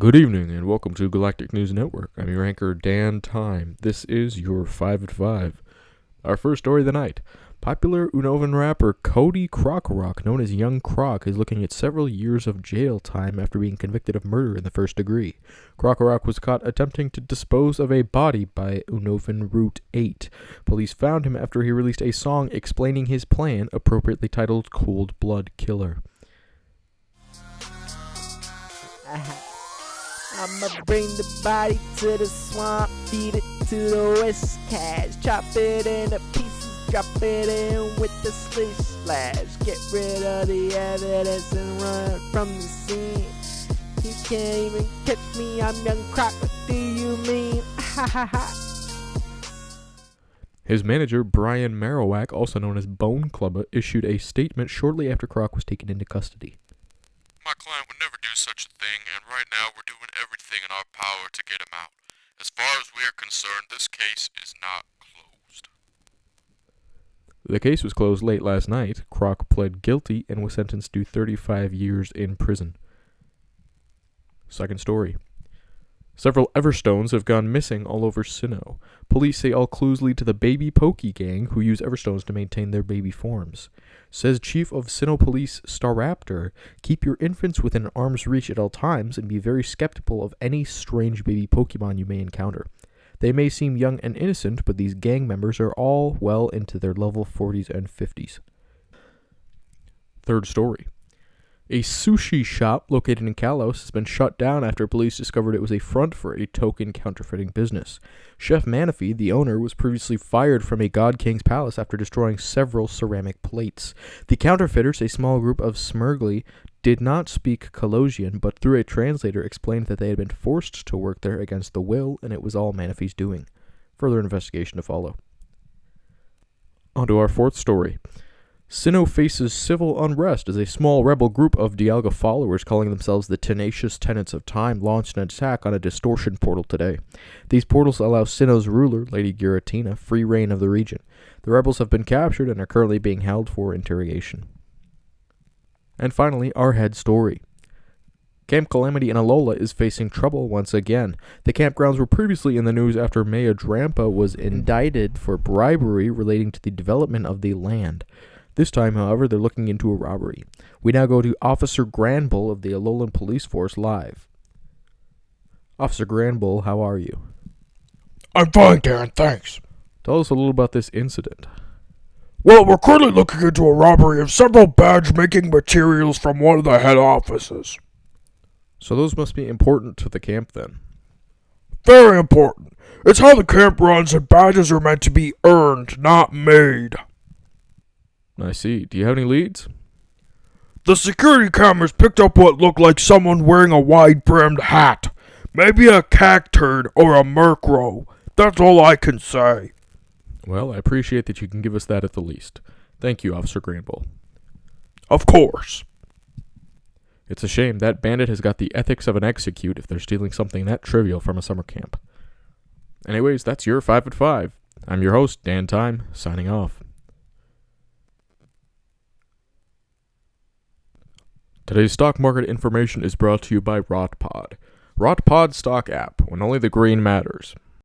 Good evening and welcome to Galactic News Network. I'm your anchor, Dan Time. This is your 5 at 5. Our first story of the night. Popular Unovan rapper Cody Crocorock, known as Young Croc, is looking at several years of jail time after being convicted of murder in the first degree. Crocorock was caught attempting to dispose of a body by Unovan Route 8. Police found him after he released a song explaining his plan, appropriately titled Cold Blood Killer. I'ma bring the body to the swamp, feed it to the West Cash, chop it into pieces, drop it in with the slish splash, get rid of the evidence and run from the scene. You can't even catch me, I'm Young Croc, what do you mean? Ha ha ha. His manager, Brian Marowak, also known as Bone Clubber, issued a statement shortly after Croc was taken into custody. My client would never do such a thing, and right now we're doing everything in our power to get him out. As far as we are concerned, this case is not closed. The case was closed late last night. Croc pled guilty and was sentenced to 35 years in prison. Second story. Several Everstones have gone missing all over Sinnoh. Police say all clues lead to the Baby Pokey gang, who use Everstones to maintain their baby forms. Says Chief of Sinnoh Police Staraptor, keep your infants within arm's reach at all times and be very skeptical of any strange baby Pokemon you may encounter. They may seem young and innocent, but these gang members are all well into their level 40s and 50s. Third story. A sushi shop located in Kalos has been shut down after police discovered it was a front for a token counterfeiting business. Chef Manaphy, the owner, was previously fired from a God King's palace after destroying several ceramic plates. The counterfeiters, a small group of Smurgly, did not speak Kalosian, but through a translator explained that they had been forced to work there against the will, and it was all Manaphy's doing. Further investigation to follow. On to our fourth story. Sinnoh faces civil unrest as a small rebel group of Dialga followers calling themselves the Tenacious Tenants of Time launched an attack on a distortion portal today. These portals allow Sinnoh's ruler, Lady Giratina, free reign of the region. The rebels have been captured and are currently being held for interrogation. And finally, our head story. Camp Calamity in Alola is facing trouble once again. The campgrounds were previously in the news after Maya Drampa was indicted for bribery relating to the development of the land. This time, however, they're looking into a robbery. We now go to Officer Granbull of the Alolan Police Force live. Officer Granbull, how are you? I'm fine, Dan, thanks. Tell us a little about this incident. Well, we're currently looking into a robbery of several badge-making materials from one of the head offices. So those must be important to the camp then. Very important. It's how the camp runs, and badges are meant to be earned, not made. I see. Do you have any leads? The security cameras picked up what looked like someone wearing a wide-brimmed hat. Maybe a cacturn or a Murkrow. That's all I can say. Well, I appreciate that you can give us that at the least. Thank you, Officer Granbull. Of course. It's a shame that bandit has got the ethics of an execute if they're stealing something that trivial from a summer camp. Anyways, that's your 5 at 5. I'm your host, Dan Time, signing off. Today's stock market information is brought to you by RotPod. RotPod stock app, when only the green matters.